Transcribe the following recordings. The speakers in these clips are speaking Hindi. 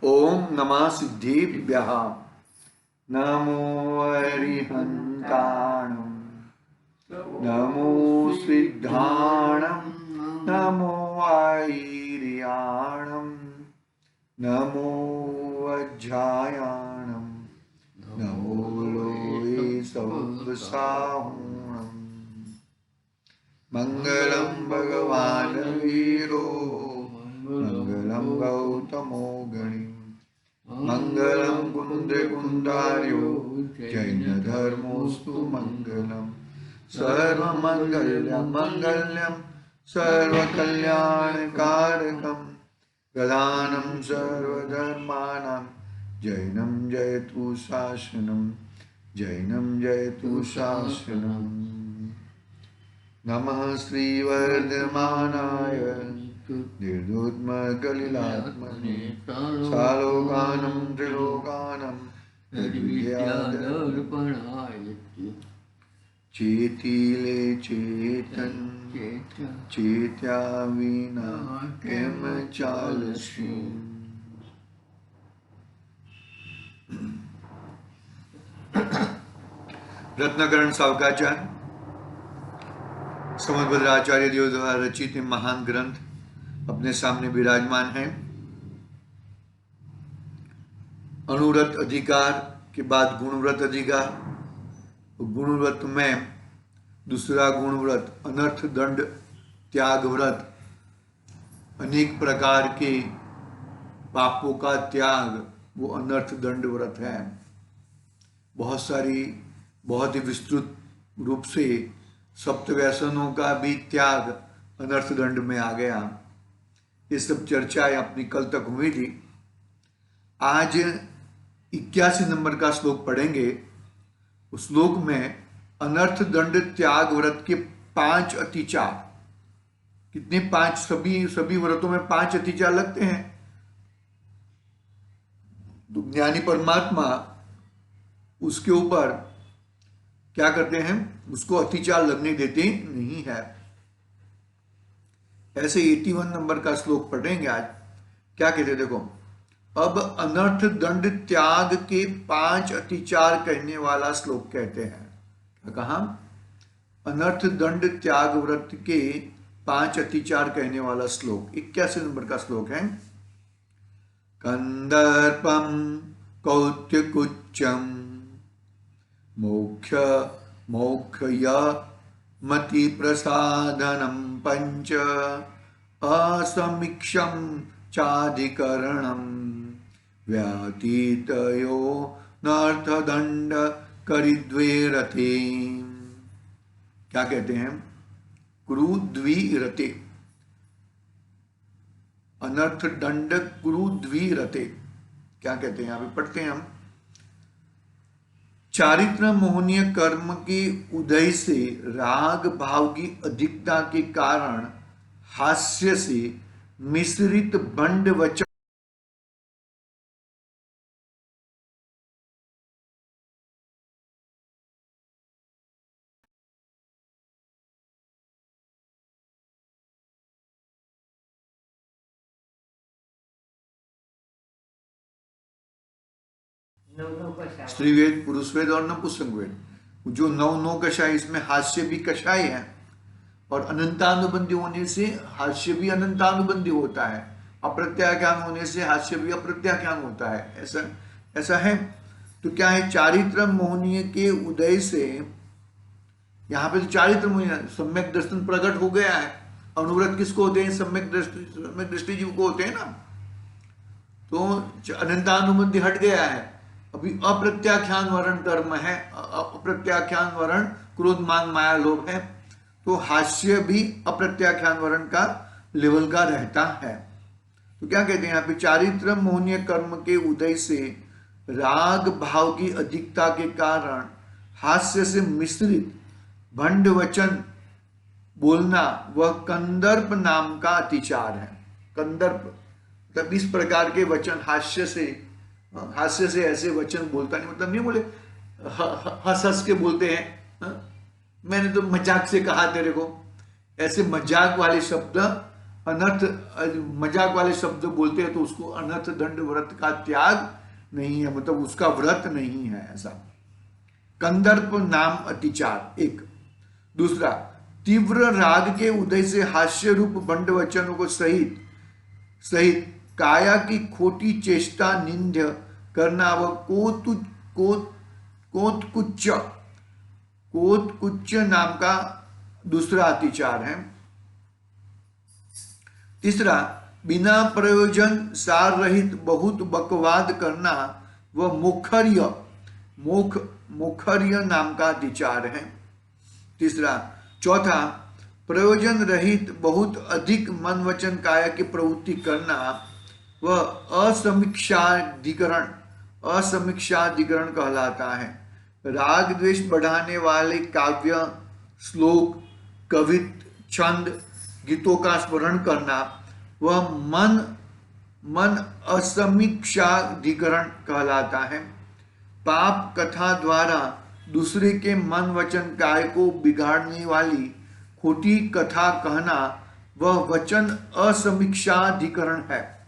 ओम नमः सिद्धेभ्यः। नमो अरिहन्ताणं, नमो सिद्धाणं, नमो आयर्याणं, नमो वज्रायाणं, नमो लोये सौसाहूणम्। मंगलम भगवान वीरो, मंगलम गौतमो गणि, मंगलम कुंद कुंदार्यो, जैन धर्मोस्तु मंगलम। सर्वमंगल्यं मंगल्यं सर्वकल्याणकारकं, प्रधानं सर्वधर्माणां, जैनं जयतु शासनं, जैनं जयतु शासनम्। नमः श्रीवर्धमानाय निर्धूतमकलिलात्मने, सालोकानं त्रिलोकानं निर्विद्यादर्पणाय चेतिले चेतन चेत्या विना केम चालसी। रत्नकरण सावकाचार्य समर्थ आचार्य देव द्वारा रचित महान ग्रंथ अपने सामने विराजमान है। अनुव्रत अधिकार के बाद गुणव्रत अधिकार, गुणव्रत में दूसरा गुणव्रत अनर्थ दंड त्याग व्रत, अनेक प्रकार के पापों का त्याग, वो अनर्थ दंड व्रत है। बहुत ही विस्तृत रूप से सप्त व्यसनों का भी त्याग अनर्थ दंड में आ गया। ये सब चर्चाएं अपनी कल तक हुई थी। आज 81 नंबर का श्लोक पढ़ेंगे। उस श्लोक में अनर्थ दंड त्याग व्रत के 5 अतिचार, कितने 5, सभी व्रतों में 5 अतिचार लगते हैं। तो ज्ञानी परमात्मा उसके ऊपर क्या करते हैं, उसको अतिचार लगने देते नहीं है। ऐसे 81 नंबर का श्लोक पढ़ेंगे आज। क्या कहते हैं देखो, अब अनर्थ दंड त्याग के 5 अतिचार कहने वाला श्लोक कहते हैं। क्या कहा? अनर्थ दंड त्याग व्रत के 5 अतिचार कहने वाला श्लोक 81 नंबर का श्लोक है। कंदर्पम कौत्युकुच्चम मोक्ष मति प्रसादनम पंच असमीक्षम चाधिकरणम व्यातीतयो नर्थदंड करिद्वेरते। क्या कहते हैं? कुरुद्वीरते, अनर्थ दंड कुरुद्वीरते। क्या कहते हैं? यहाँ पे पढ़ते हैं हम। चारित्र मोहनीय कर्म के उदय से राग भाव की अधिकता के कारण हास्य से मिश्रित बंड वचन स्त्रीवेद, पुरुषवेद और नपुंसक वेद, जो 9 कषाय, इसमें हास्य भी कषाय है और अनंतानुबंधी होने से हास्य भी अनंतानुबंधी होता है, अप्रत्याख्यान होने से हास्य भी अप्रत्याख्यान होता है। ऐसा है। तो क्या है? चारित्र मोहनीय के उदय से, यहाँ पे तो चारित्र मोहनीय सम्यक दर्शन प्रकट हो गया है। अनुव्रत किसको होते हैं? सम्यक दृष्टि जीव को होते हैं ना। तो अनंतानुबंधी हट गया है। अभी अप्रत्याख्यान वर्ण कर्म है, अप्रत्याख्यान वर्ण क्रोध मान माया लोभ है। तो हास्य भी अप्रत्याख्यान वर्ण का लेवल का रहता है। तो क्या कहते हैं यहाँ पे? चारित्र मोहनीय कर्म के उदय से राग भाव की अधिकता के कारण हास्य से मिश्रित भंड वचन बोलना वह कंदर्प नाम का अतिचार है। कंदर्प मतलब इस प्रकार के वचन, हास्य से ऐसे वचन बोलता नहीं, मतलब नहीं बोले हंस हंस के बोलते हैं, मैंने तो मजाक से कहा तेरे को, ऐसे मजाक वाले शब्द अनर्थ मजाक वाले शब्द बोलते हैं तो उसको अनर्थ दंड व्रत का त्याग नहीं है, मतलब उसका व्रत नहीं है ऐसा। कंदर्प नाम अतिचार एक। दूसरा, तीव्र राग के उदय से हास्य रूप बंड वचनों को सहित सहित काया की खोटी चेष्टा निंद्य करना व कोतकुच्च कोतकुच्च नाम का दूसरा अतिचार है। तीसरा, बिना प्रयोजन सार रहित बहुत बकवाद करना व मुखर्य नाम का अतिचार है। तीसरा। चौथा, प्रयोजन रहित बहुत अधिक मन वचन काया की प्रवृत्ति करना व असमीक्षाधिकरण कहलाता है। राग द्वेष बढ़ाने वाले काव्य, श्लोक, कवित, छंद, गीतों का स्मरण करना वह मन असमीक्षाधिकरण कहलाता है। पाप कथा द्वारा दूसरे के मन वचन काय को बिगाड़ने वाली खोटी कथा कहना वह वचन असमीक्षाधिकरण है।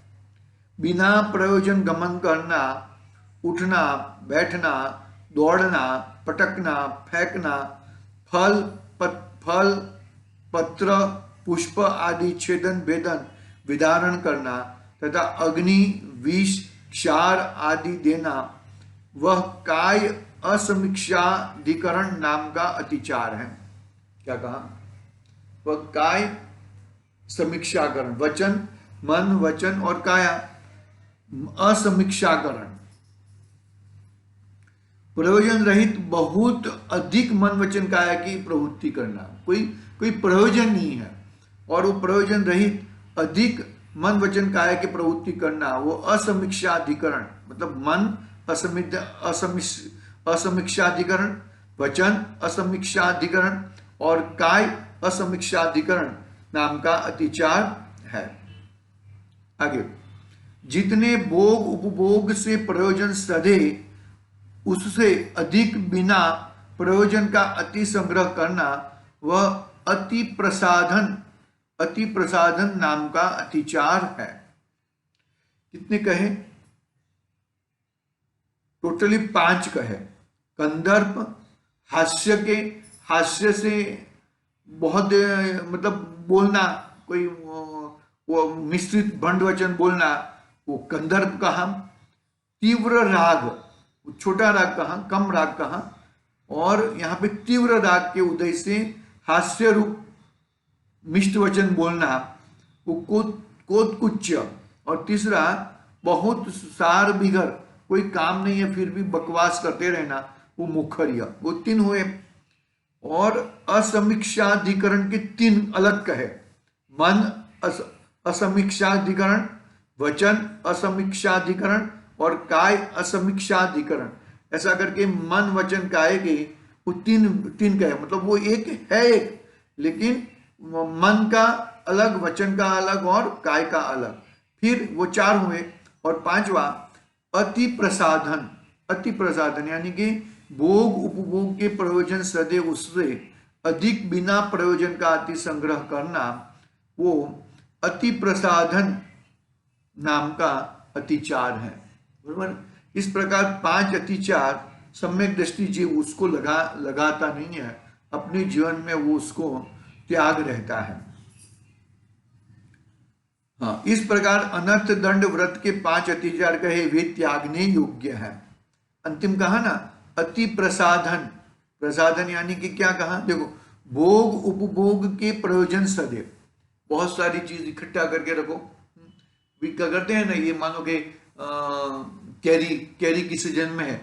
बिना प्रयोजन गमन करना, उठना, बैठना, दौड़ना, पटकना, फेंकना, फल पत्र, पुष्प आदि छेदन भेदन विदारण करना तथा अग्नि, विष, क्षार आदि देना वह काय असमीक्षाधिकरण नाम का अतिचार है। क्या कहा? वह काय समीक्षाकरण, वचन, मन, वचन और काया असमीक्षाकरण, प्रयोजन रहित बहुत अधिक मन वचन काया की प्रवृत्ति करना। कोई प्रयोजन नहीं है और वो प्रयोजन रहित अधिक मन वचन काया की प्रवृत्ति करना, वो असमीक्षाधिकरण, मतलब मन असमीक्षाधिकरण, वचन असमीक्षाधिकरण और काय असमीक्षाधिकरण नाम का अतिचार है। आगे, जितने भोग उपभोग से प्रयोजन सधे उससे अधिक बिना प्रयोजन का अति संग्रह करना वह अति प्रसाधन नाम का अतिचार है। कितने कहे? टोटली 5 कहे। कंदर्प, हास्य से बहुत मतलब बोलना, कोई वो मिश्रित भंड वचन बोलना, वो कंदर्प कहा। तीव्र राग, छोटा राग कहा, कम राग कहा, और यहाँ पे तीव्र राग के उदय से हास्य रूप मिष्ट वचन बोलना, वो कोतकुच्च। और तीसरा, बहुत सार बिगर, कोई काम नहीं है फिर भी बकवास करते रहना, वो मुखर्य। वो 3 हुए। और असमीक्षाधिकरण के 3 अलग कहे। मन असमीक्षाधिकरण, वचन असमीक्षाधिकरण और काय असमीक्षाधिकरण। ऐसा करके मन वचन काय के वो तीन कहे, मतलब वो एक है एक, लेकिन मन का अलग, वचन का अलग और काय का अलग। फिर वो 4 हुए। और 5वां, अति प्रसाधन यानी कि भोग उपभोग के प्रयोजन सदे उससे अधिक बिना प्रयोजन का अति संग्रह करना, वो अति प्रसाधन नाम का अतिचार है। बराबर? इस प्रकार 5 अतिचार सम्यक दृष्टि जीव उसको लगाता नहीं है, अपने जीवन में वो उसको त्याग रहता है। हाँ, इस प्रकार अनर्थ दंड व्रत के 5 अतिचार कहे वे त्यागने योग्य है। अंतिम कहा ना, अति प्रसाधन यानी कि क्या कहा? देखो, भोग उपभोग के प्रयोजन सदैव, बहुत सारी चीज इकट्ठा करके रखो। क्या करते हैं ना, ये मानो कि कैरी की सीजन में है,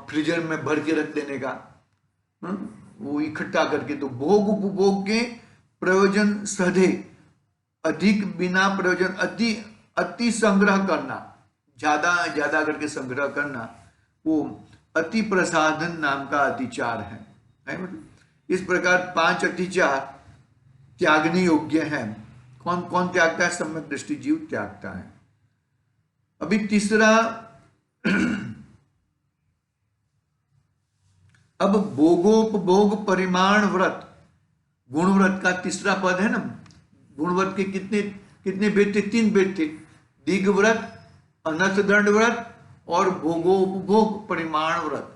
फ्रीजर में भर के रख देने का, वो इकट्ठा करके। तो भोग उपभोग के प्रयोजन सधे अधिक बिना प्रयोजन अति संग्रह करना, ज्यादा करके संग्रह करना, वो अति प्रसाधन नाम का अतिचार है। इस प्रकार 5 अतिचार त्यागने योग्य है। कौन कौन त्यागता है? सम्यक दृष्टि जीव त्यागता है। अभी तीसरा, अब भोगोपभोग परिमाण व्रत, गुण व्रत का तीसरा पद है ना, गुणव्रत के कितने कितने भेद थे? 3 भेद थे, दीर्घ व्रत, अनर्थ दंड व्रत और भोगोपभोग परिमाण व्रत।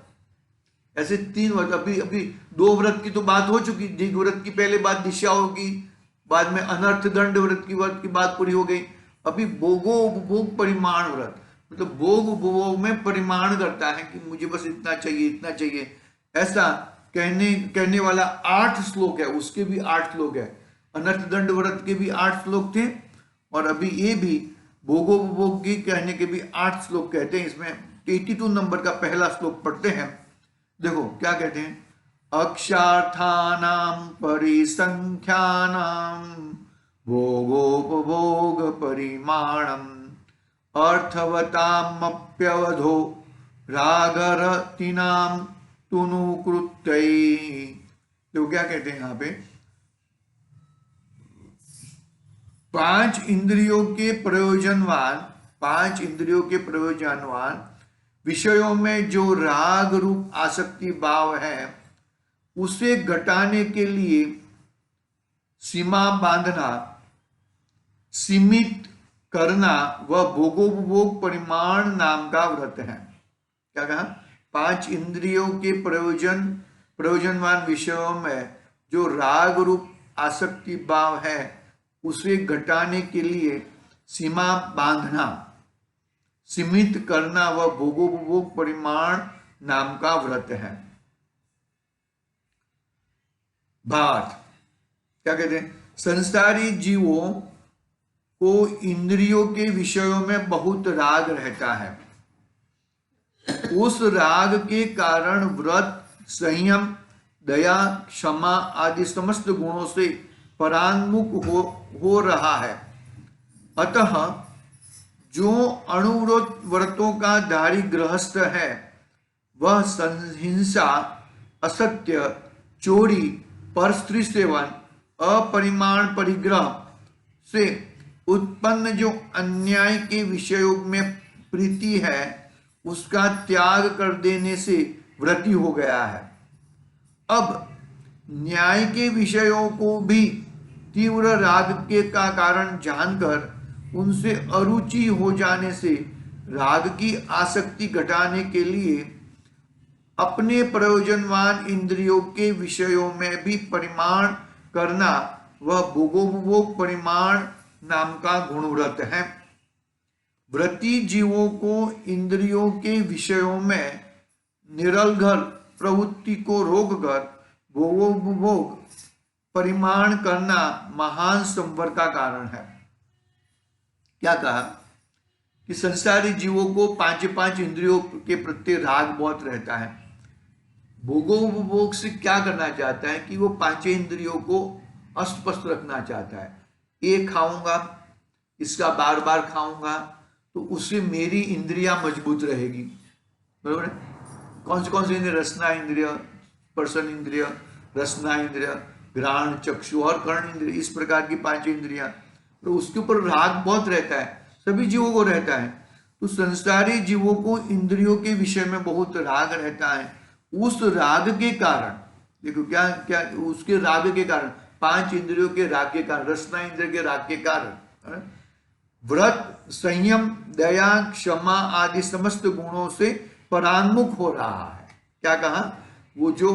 ऐसे 3 व्रत। अभी अभी 2 व्रत की तो बात हो चुकी। दीर्घ व्रत की पहले बात दिशा होगी, बाद में अनर्थ दंड व्रत की बात पूरी हो गई। अभी भोगोपभोग परिमाण व्रत, मतलब भोग उपभोग में परिमाण करता है कि मुझे बस इतना चाहिए इतना चाहिए, ऐसा कहने वाला 8 श्लोक है। उसके भी 8 श्लोक है। अनर्थ दंड व्रत के भी 8 श्लोक थे और अभी ये भी भोगोपभोग की कहने के भी 8 श्लोक कहते हैं। इसमें 82 नंबर का पहला श्लोक पढ़ते हैं। देखो क्या कहते हैं, अक्षार्थानाम परिसंख्यानाम भोगोपभोग परिमाणम अर्थवतामप्यवधो रागरतिनाम तुनुकृत्यै। तो क्या कहते हैं यहाँ पे, 5 इंद्रियों के प्रयोजनवान विषयों में जो राग रूप आसक्ति भाव है उसे घटाने के लिए सीमा बांधना, सीमित करना वह भोगोपभोग परिमाण नाम का व्रत है। क्या कहा, 5 इंद्रियों के प्रयोजनवान विषयों में जो राग रूप आसक्ति भाव है उसे घटाने के लिए सीमा बांधना, सीमित करना वह भोगोपभोग परिमाण नाम का व्रत है। भावार्थ क्या कहते हैं, संसारी जीवों को इंद्रियों के विषयों में बहुत राग रहता है। उस राग के कारण व्रत, संयम, दया, क्षमा आदि समस्त गुणों से परांगमुख हो रहा है। अतः जो अणुव्रत व्रतों का धारी गृहस्थ है वह हिंसा, असत्य, चोरी, परस्त्री सेवन, अपरिमाण परिग्रह से उत्पन्न जो अन्याय के विषयों में प्रीति है उसका त्याग कर देने से व्रती हो गया है। अब न्याय के विषयों को भी तीव्र राग के का कारण जानकर उनसे अरुचि हो जाने से राग की आसक्ति घटाने के लिए अपने प्रयोजनवान इंद्रियों के विषयों में भी परिमाण करना वह भोगोपभोग परिमाण नाम का गुणव्रत है। व्रती जीवों को इंद्रियों के विषयों में निरलघर प्रवृत्ति को रोककर भोगोपभोग परिमाण करना महान संवर का कारण है। क्या कहा कि संसारी जीवों को 5 इंद्रियों के प्रति राग बहुत रहता है। भोगोपभोग से क्या करना चाहता है कि वो 5 इंद्रियों को अस्त-पस्त रखना चाहता है। ये खाऊंगा, इसका बार बार खाऊंगा तो उससे मेरी इंद्रियां मजबूत रहेगी। बरोबर है। कौन से इंद्रिय, रसना इंद्रिय, स्पर्शन इंद्रिय, रसना इंद्रिय, घ्राण, चक्षु और कर्ण इंद्रिय, इस प्रकार की 5 इंद्रियां, तो उसके ऊपर राग बहुत रहता है, सभी जीवों को रहता है। तो संसारी जीवों को इंद्रियों के विषय में बहुत राग रहता है। उस राग के कारण, देखो क्या क्या उसके राग के कारण, 5 इंद्रियों के राग के कारण, रसना इंद्रिय के राग के कारण व्रत, संयम, दया, क्षमा आदि समस्त गुणों से परांगमुख हो रहा है। क्या कहा, वो जो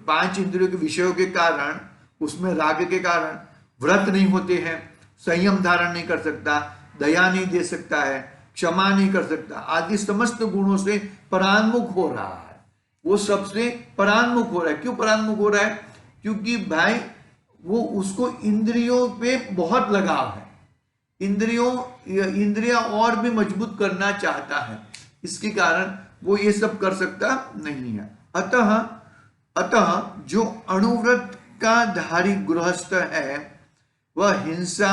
5 इंद्रियों के विषयों के कारण, उसमें राग के कारण व्रत नहीं होते हैं, संयम धारण नहीं कर सकता, दया नहीं दे सकता है, क्षमा नहीं कर सकता, आदि समस्त गुणों से परांगमुख हो रहा है। वो सबसे परांगमुख हो रहा है। क्यों परांगमुख हो रहा है? क्योंकि भाई वो उसको इंद्रियों पे बहुत लगाव है, इंद्रियां और भी मजबूत करना चाहता है, इसके कारण वो ये सब कर सकता नहीं है। अतः जो अणुव्रत का धारी गृहस्थ है वह हिंसा,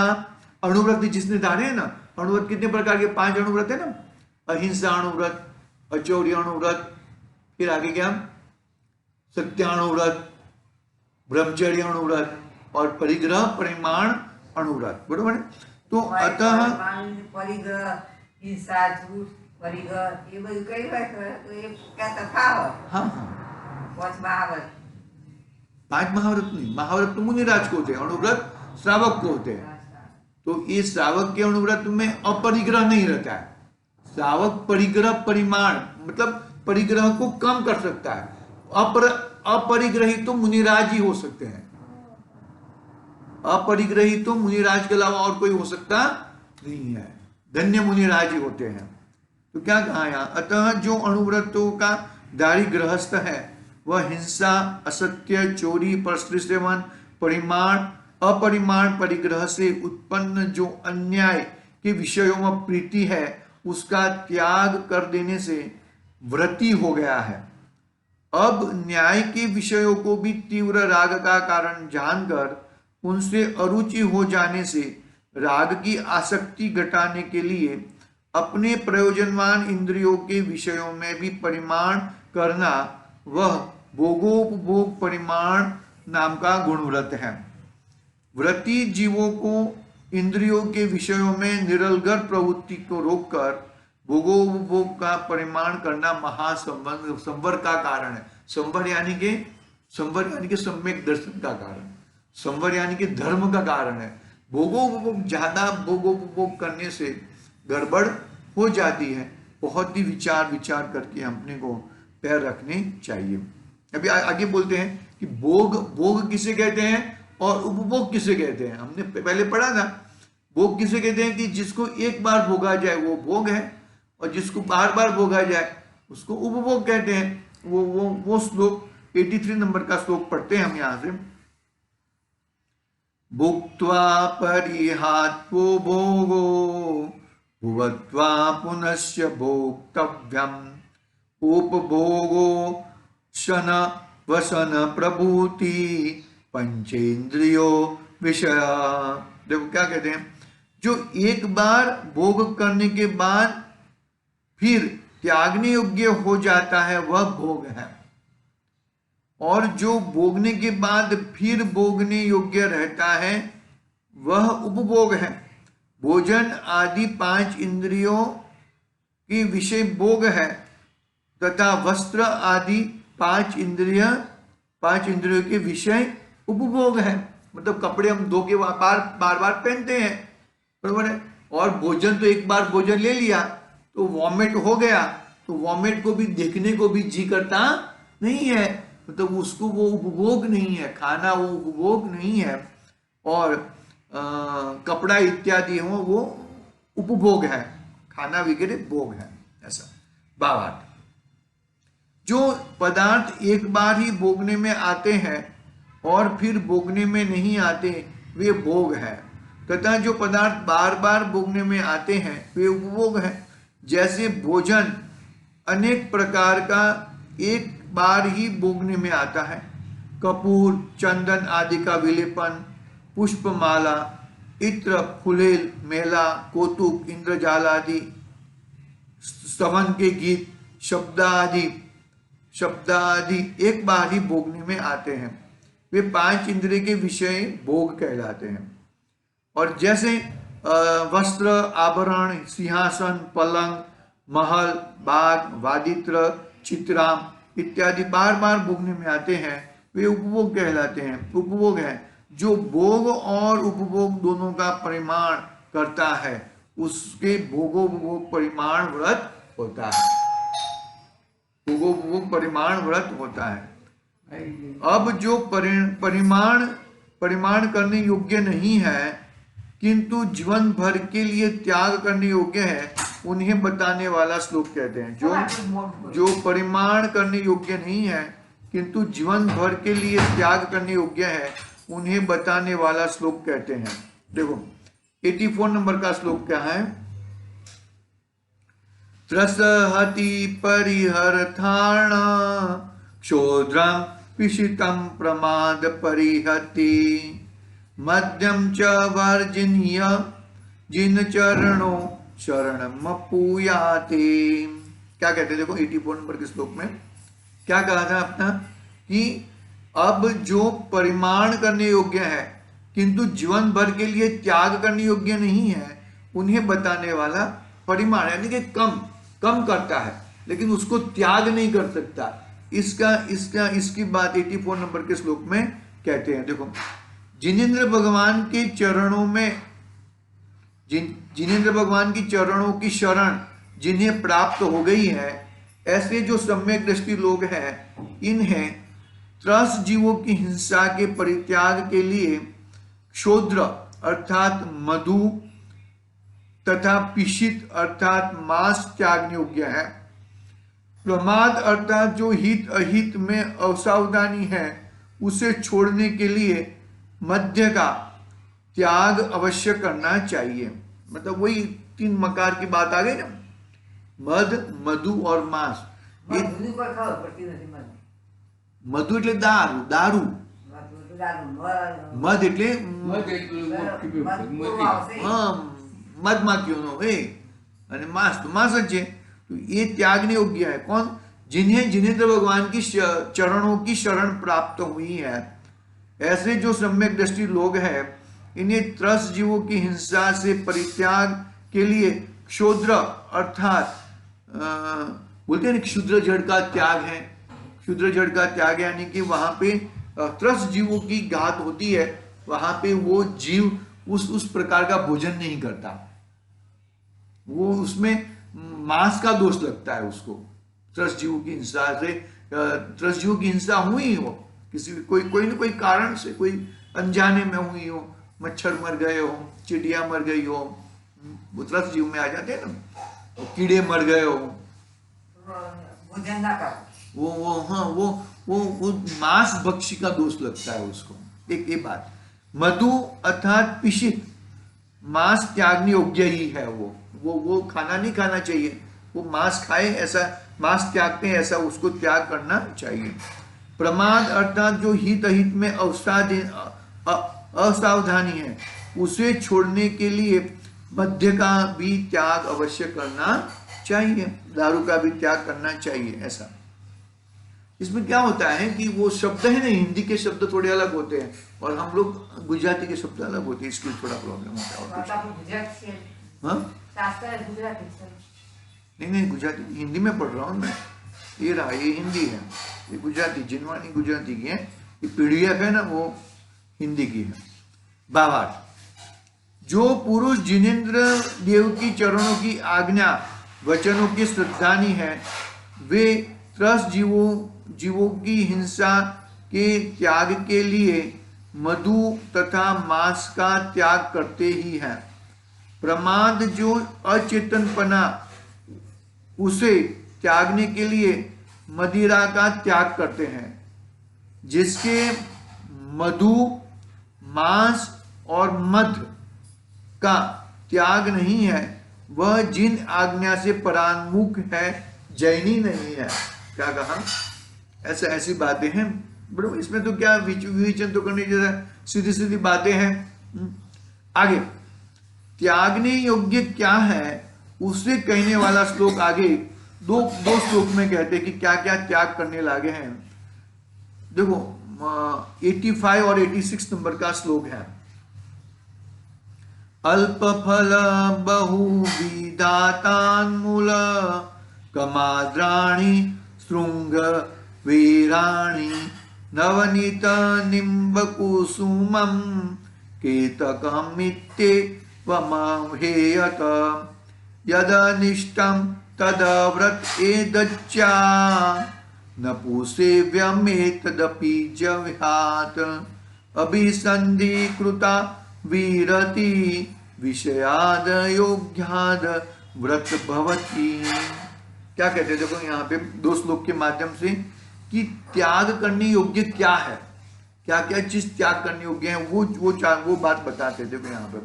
अणुव्रत जिसने धारे है ना, अणुव्रत कितने प्रकार के, 5 अणुव्रत है ना, अहिंसा अणुव्रत, अचौर्य अणुव्रत, फिर आगे क्या, सत्याणुव्रत, ब्रह्मचर्य अणुव्रत और परिग्रह परिमाण अणुव्रत। बरोबर है। तो अतः परिग्रह, हिंसा, झूठ, परिग्रह, ये બધું કઈ હોય તો એ क्या તફાવત? हाँ, 5 महाव्रत। 5 महाव्रत नहीं, महाव्रत तो मुनिराज को होते हैं, अणुव्रत श्रावक को होते हैं। तो ये श्रावक के अणुव्रत में अपरिग्रह नहीं रहता है। श्रावक परिग्रह परिमाण मतलब परिग्रह को कम कर सकता है। अपरिग्रही तो मुनिराज ही हो सकते हैं। अपरिग्रही तो मुनिराज के अलावा और कोई हो सकता नहीं है। धन्य मुनिराज ही होते हैं। तो क्या कहा यहाँ, अतः जो अणुव्रतों का दारी गृहस्थ है वह हिंसा, असत्य, चोरी, परस्त्री सेवन, परिमाण, अपरिमाण परिग्रह से उत्पन्न जो अन्याय के विषयों में प्रीति है उसका त्याग कर देने से व्रती हो गया है। अब न्याय के विषयों को भी तीव्र राग का कारण जानकर उनसे अरुचि हो जाने से राग की आसक्ति घटाने के लिए अपने प्रयोजनवान इंद्रियों के विषयों में भी परिमाण करना वह भोगोपभोग परिमाण नाम का गुणव्रत है। व्रती जीवों को इंद्रियों के विषयों में निरलगर प्रवृत्ति को रोककर भोगोपभोग का परिमाण करना महासंवर का कारण है। संवर यानी के सम्यक दर्शन का कारण, संवर यानी कि धर्म का कारण है। भोगोपभोग, ज्यादा भोगोपभोग करने से गड़बड़ हो जाती है। बहुत ही विचार करके अपने को पैर रखने चाहिए। अभी आगे बोलते हैं कि भोग किसे कहते हैं और उपभोग किसे कहते हैं। हमने पहले पढ़ा था, भोग किसे कहते हैं कि जिसको एक बार भोगा जाए वो भोग है, और जिसको बार बार भोगा जाए उसको उपभोग कहते हैं। वो श्लोक 83 नंबर का श्लोक पढ़ते हैं हम यहां से। भुक्त्वा परिहात्वो भोगो भुवत्वा पुनश्च भोक्तव्यम् उपभोगो शन वसन प्रभूति पंचेंद्रियो विषय। देखो क्या कहते हैं, जो एक बार भोग करने के बाद फिर त्यागने योग्य हो जाता है वह भोग है, और जो भोगने के बाद फिर भोगने योग्य रहता है वह उपभोग है। भोजन आदि 5 इंद्रियों की विषय भोग है तथा वस्त्र आदि 5 इंद्रियों के विषय उपभोग है। मतलब कपड़े हम धो के बार बार पहनते हैं, बराबर है। और भोजन तो एक बार भोजन ले लिया तो वॉमिट हो गया, तो वॉमिट को भी देखने को भी जी करता नहीं है, मतलब उसको वो उपभोग नहीं है। खाना वो उपभोग नहीं है, और कपड़ा इत्यादि हो वो उपभोग है, खाना वगैरह भोग है। ऐसा भावार्थ। जो पदार्थ एक बार ही भोगने में आते हैं और फिर भोगने में नहीं आते वे भोग है, तथा जो पदार्थ बार बार भोगने में आते हैं वे उपभोग है। जैसे भोजन अनेक प्रकार का एक बार ही भोगने में आता है। कपूर, चंदन आदि का विलेपन, पुष्पमाला, इत्र, फुलेल, मेला, कौतुक, इंद्रजाल आदि, स्तवन के गीत, शब्द आदि एक बार ही भोगने में आते हैं। वे 5 इंद्रिय के विषय भोग कहलाते हैं। और जैसे वस्त्र, आभरण, सिंहासन, पलंग, महल, बाग, वादित्र, चित्राम इत्यादि बार बार भोगने में आते हैं वे उपभोग कहलाते हैं, उपभोग है। जो भोग और उपभोग दोनों का परिमाण करता है उसके भोगोपभोग परिमाण व्रत होता है। भोगोपभोग परिमाण व्रत होता है। अब जो परिमाण करने योग्य नहीं है किंतु जीवन भर के लिए त्याग करने योग्य है उन्हें बताने वाला श्लोक कहते हैं। जो परिमाण करने योग्य नहीं है किंतु जीवन भर के लिए त्याग करने योग्य है उन्हें बताने वाला श्लोक कहते हैं। देखो 84 नंबर का श्लोक क्या है। त्रसहति परिहरथाण क्षोद्रम पिशितम प्रमाद परिहति मध्यम च वर्जनीय जिन चरणों शरणम पूयाते। क्या कहते हैं देखो 84 नंबर के श्लोक में क्या कहा था अपना कि अब जो परिमाण करने योग्य है किंतु जीवन भर के लिए त्याग करने योग्य नहीं है उन्हें बताने वाला परिमाण यानी कि कम करता है लेकिन उसको त्याग नहीं कर सकता। इसकी बात 84 नंबर के श्लोक में कहते हैं। देखो जिनेंद्र भगवान के चरणों में जिनेंद्र भगवान की चरणों की शरण जिन्हें प्राप्त हो गई है, ऐसे जो सम्यक दृष्टि लोग हैं, इन्हें त्रस्त जीवों की हिंसा के परित्याग के लिए क्षोद्र अर्थात मधु तथा पिशित अर्थात मांस त्यागने योग्य है। प्रमाद अर्थात जो हित अहित में असावधानी है, उसे छोड़ने के लिए मध्य का त्याग अवश्य करना चाहिए। मतलब वही 3 मकार की बात आ गई ना, मद, मधु और मांस। ये મધુની કોઈ ખબર પડતી નથી મને. મધુ એટલે દારૂ, દારૂ. મધુ તો દારૂ, મધ મધ એટલે મધ એટલું મોટી પૂરું આવશે. હા, મધમાખીઓનો એ અને માંસ તો માંસ જ છે। तो ये त्यागने योग्य है। कौन? जिन्हें जिनेंद्र भगवान की चरणों की शरण प्राप्त हुई है, ऐसे जो सम्यक दृष्टि लोग हैं, इन्हें त्रस्त जीवों की हिंसा से परित्याग के लिए क्षुद्र अर्थात बोलते हैं क्षुद्र जड़ का त्याग है। क्षुद्र जड़ का त्याग यानी कि वहां पे त्रस्त जीवों की घात होती है, वहां पे वो जीव उस प्रकार का भोजन नहीं करता, वो उसमें मांस का दोष लगता है उसको। त्रस्त जीवों की हिंसा से, त्रस्त जीवों की हिंसा हुई हो किसी कोई न कोई कारण से, कोई अनजाने में हुई हो, मच्छर मर गए हो, चिड़िया मर गई हो, वो त्रस्त जीव में आ जाते हैं ना, कीड़े मर गए हो, ભોજન ના કરો. वो मांस भक्षी का दोष लगता है उसको। एक ये बात। मधु अर्थात पिशित मांस त्यागने योग्य ही है। वो खाना नहीं खाना चाहिए, वो मांस खाए ऐसा, मांस त्यागते हैं ऐसा उसको त्याग करना चाहिए। प्रमाद अर्थात जो हित अहित में असावधानी है, उसे छोड़ने के लिए मध्य का भी त्याग अवश्य करना चाहिए, दारू का भी त्याग करना चाहिए। ऐसा इसमें क्या होता है कि वो शब्द है ना, हिंदी के शब्द थोड़े अलग होते हैं और हम लोग गुजराती के शब्द अलग होते हैं, इसके थोड़ा प्रॉब्लम होता है। और कुछ આપણે ગુજરાત છે. हाँ શાસ્ત્ર ગુજરાતી છે. नहीं गुजराती हिंदी में पढ़ रहा हूँ मैं। ये रहा, ये हिंदी है, ये गुजराती, जिनवाणी गुजराती की है, ये पीडीएफ है ना वो हिंदी की है। भावार्थ, जो पुरुष जिनेंद्र देव की चरणों की आज्ञा वचनों की श्रद्धानी है, वे त्रस्त जीवों की हिंसा के त्याग के लिए मधु तथा मांस का त्याग करते ही हैं। प्रमाद जो अचेतनपना, उसे त्यागने के लिए मदिरा का त्याग करते हैं। जिसके मधु मांस और मध का त्याग नहीं है, वह जिन आज्ञा से परान्मुख है, जैनी नहीं है। क्या कहा? ऐसी बातें हैं बड़ो, इसमें तो क्या विवेचन तो करने जैसा सीधी सीधी बातें हैं। आगे त्यागने योग्य क्या है उसे कहने वाला श्लोक आगे दो श्लोक में कहते हैं कि क्या क्या त्याग करने लागे हैं। देखो 85 और 86 नंबर का श्लोक है। अल्प फल बहुविधातान्मूल कमाद्राणि श्रृंग वीराणि नवनीत निम्बकुसुमं केतकमित्येवमहेयत यदनिष्टं तदव्रत एदच्चा न पूसेव्यमेतदपि जविहात अभिसन्धिकृता वीरति विषयाद योग्याद व्रत भवति। क्या कहते हैं? देखो यहाँ पे दो श्लोक के माध्यम से कि त्याग करने योग्य क्या है, क्या क्या चीज त्याग करने योग्य है, वो बात बताते हैं। देखो यहाँ पे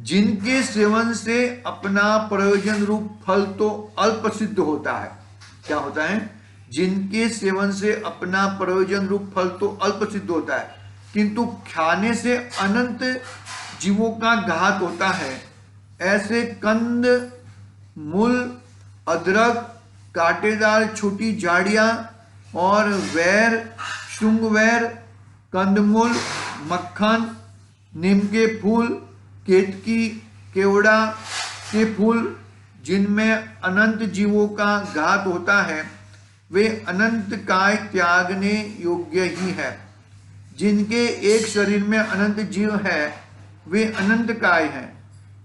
जिनके सेवन से अपना प्रयोजन रूप फल तो अल्प सिद्ध होता है। क्या होता है? जिनके सेवन से अपना प्रयोजन रूप फल तो अल्प सिद्ध होता है, किंतु खाने से अनंत जीवों का घात होता है। ऐसे कंद मूल, अदरक, कांटेदार छोटी झाड़ियां और वैर, शुंगवैर, कंदमूल, मक्खन, नीम के फूल, केतकी, केवड़ा के फूल, जिनमें अनंत जीवों का घात होता है, वे अनंत काय त्यागने योग्य ही है। जिनके एक शरीर में अनंत जीव है, वे अनंत काय हैं।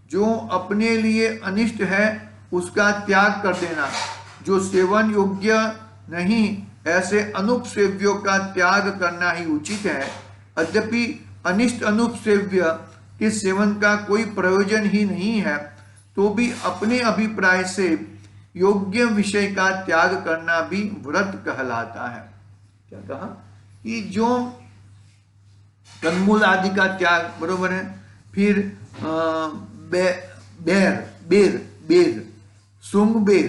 जो अपने लिए अनिष्ट है उसका त्याग कर देना, जो सेवन योग्य नहीं ऐसे अनुपसेव्यों का त्याग करना ही उचित है। यद्यपि अनिष्ट अनुपसेव्य के सेवन का कोई प्रयोजन ही नहीं है, तो भी अपने अभिप्राय से योग्य विषय का त्याग करना भी व्रत कहलाता है। क्या कहा कि जो कंदमूल आदि का त्याग, बरोबर है। फिर बेर, सूंग बेर,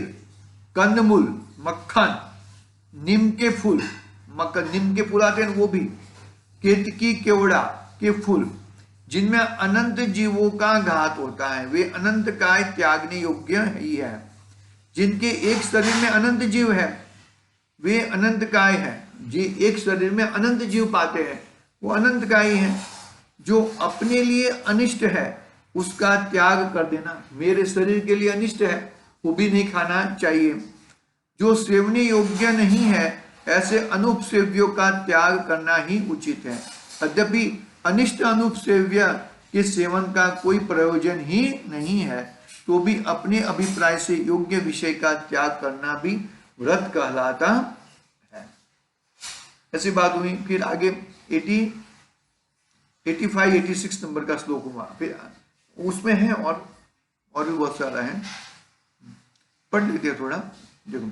कंदमूल, मक्खन, नीम के फूल, नीम के फूल आते हैं वो भी, केतकी केवड़ा के फूल, जिनमें अनंत जीवों का घात होता है, वे अनंत काय त्यागने योग्य ही है। जिनके एक शरीर में अनंत जीव है वे अनंत काय है। जी एक शरीर में अनंत जीव पाते हैं वो अनंत काय है। जो अपने लिए अनिष्ट है उसका त्याग कर देना, मेरे शरीर के लिए अनिष्ट है वो भी नहीं खाना चाहिए। जो सेवने योग्य नहीं है ऐसे अनुपसेव्यों का त्याग करना ही उचित है। यद्यपि अनिष्ट अनुपसेव्य के सेवन का कोई प्रयोजन ही नहीं है, तो भी अपने अभिप्राय से योग्य विषय का त्याग करना भी व्रत कहलाता है। ऐसी बात हुई। फिर आगे 85-86 नंबर का श्लोक हुआ। फिर उसमें है और भी बहुत सारा है, पढ़ लेते हैं थोड़ा। देखो,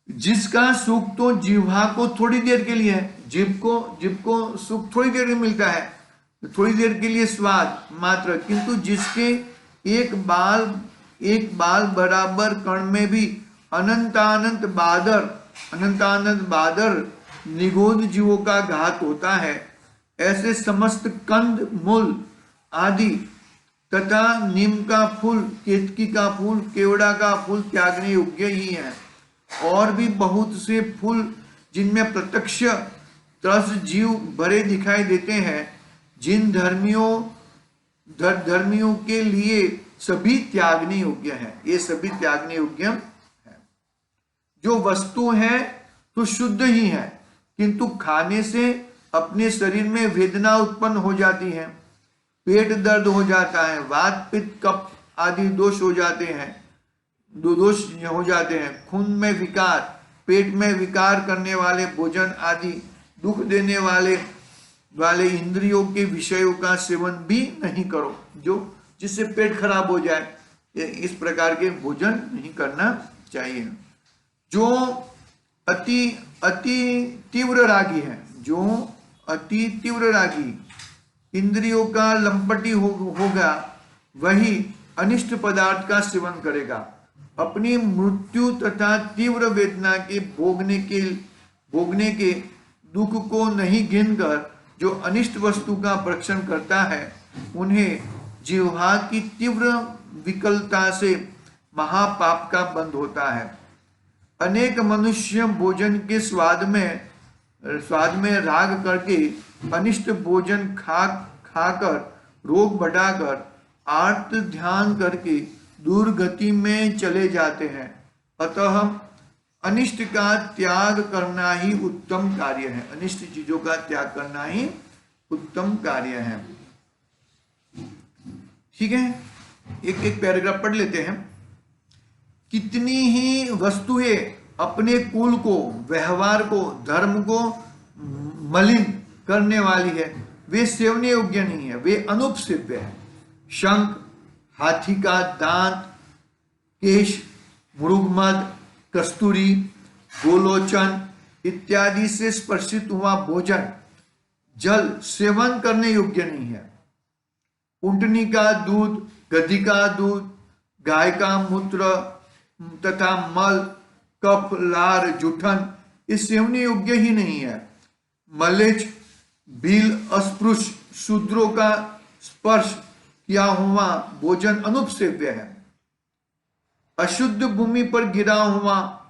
जिसका सुख तो जीवा को थोड़ी देर के लिए है, जीव को सुख थोड़ी देर में मिलता है, थोड़ी देर के लिए स्वाद मात्र, किंतु जिसके एक बाल बराबर कण में भी अनंतानंत बादर निगोद जीवों का घात होता है, ऐसे समस्त कंद मूल आदि तथा नीम का फूल, केतकी का फूल, केवड़ा का फूल त्यागने योग्य ही है। और भी बहुत से फूल जिनमें प्रत्यक्ष तरस जीव भरे दिखाई देते हैं, जिन धर्मियों के लिए सभी त्यागने योग्य है। ये सभी त्यागने योग्य है। जो वस्तु है तो शुद्ध ही है, किंतु खाने से अपने शरीर में वेदना उत्पन्न हो जाती है, पेट दर्द हो जाता है, वात पित्त कफ आदि दोष हो जाते हैं, दोष हो जाते हैं, खून में विकार, पेट में विकार करने वाले भोजन आदि दुख देने वाले इंद्रियों के विषयों का सेवन भी नहीं करो, जो जिससे पेट खराब हो जाए, इस प्रकार के भोजन नहीं करना चाहिए। जो अति तीव्र रागी है, जो अति तीव्र रागी इंद्रियों का लंपटी होगा, वही अनिष्ट पदार्थ का सेवन करेगा। अपनी मृत्यु तथा तीव्र वेदना के भोगने के दुख को नहीं गिनकर जो अनिष्ट वस्तु का भक्षण करता है, उन्हें जिह्वा की तीव्र विकलता से महापाप का बंध होता है। अनेक मनुष्य भोजन के स्वाद में राग करके अनिष्ट भोजन खाकर रोग बढ़ाकर आर्त ध्यान करके दुर्गति में चले जाते हैं। अतः अनिष्ट का त्याग करना ही उत्तम कार्य है। अनिष्ट चीजों का त्याग करना ही उत्तम कार्य है। ठीक है, एक पैराग्राफ पढ़ लेते हैं। कितनी ही वस्तुएं अपने कुल को, व्यवहार को, धर्म को मलिन करने वाली है, वे सेवने योग्य नहीं है, वे अनुपसेव्य है। शंख, हाथी का दांत, केश, मृगमद, कस्तूरी, गोलोचन इत्यादि से स्पर्शित हुआ भोजन, जल सेवन करने योग्य नहीं है। ऊंटनी का दूध, गधी का दूध, गाय का मूत्र तथा मल, कफ, लार, जूठन इस सेवने योग्य ही नहीं है। मलेच, भील, अस्पृश्य शूद्रों का स्पर्श किया हुआ भोजन अनुपसेव्य है। अशुद्ध भूमि पर गिरा हुआ,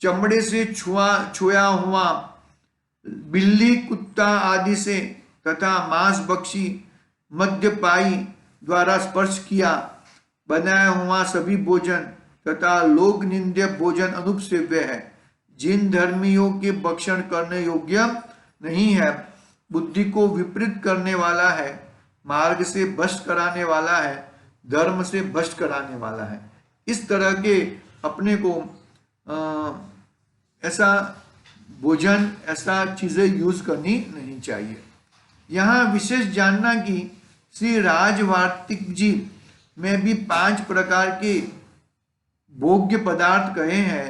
चमड़े से छुआ हुआ बिल्ली, कुत्ता आदि से तथा मांस भक्षी मद्यपायी द्वारा स्पर्श किया बनाया हुआ सभी भोजन तथा लोक निंद्य भोजन अनुपसेव्य है। जिन धर्मियों के भक्षण करने योग्य नहीं है, बुद्धि को विपरीत करने वाला है, मार्ग से भ्रष्ट कराने वाला है, धर्म से भ्रष्ट कराने वाला है। इस तरह के अपने को ऐसा भोजन, ऐसा चीजें यूज करनी नहीं चाहिए। यहाँ विशेष जानना कि श्री राजवार्तिक जी में भी 5 प्रकार के भोग्य पदार्थ कहे हैं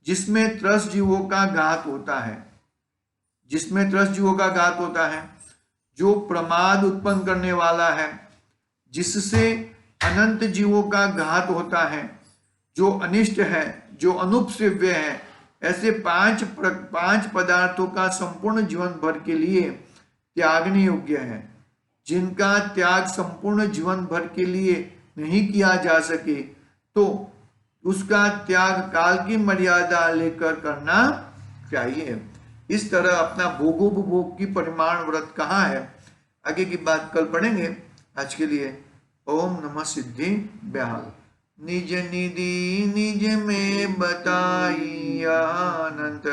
जिसमें त्रस्त जीवों का घात होता है, जिसमें त्रस्त जीवों का घात होता है, जो प्रमाद उत्पन्न करने वाला है, जिससे अनंत जीवों का घात होता है, जो अनिष्ट है, जो अनुपसेव्य है। ऐसे 5 पदार्थों का संपूर्ण जीवन भर के लिए त्यागने योग्य है। जिनका त्याग संपूर्ण जीवन भर के लिए नहीं किया जा सके तो उसका त्याग काल की मर्यादा लेकर करना चाहिए। इस तरह अपना भोगोपभोग की परिमाण व्रत कहाँ है, आगे की बात कल पढ़ेंगे। आज के लिए ओम नमः सिद्धि ब्याह। निज निधि निज में बताई अनंत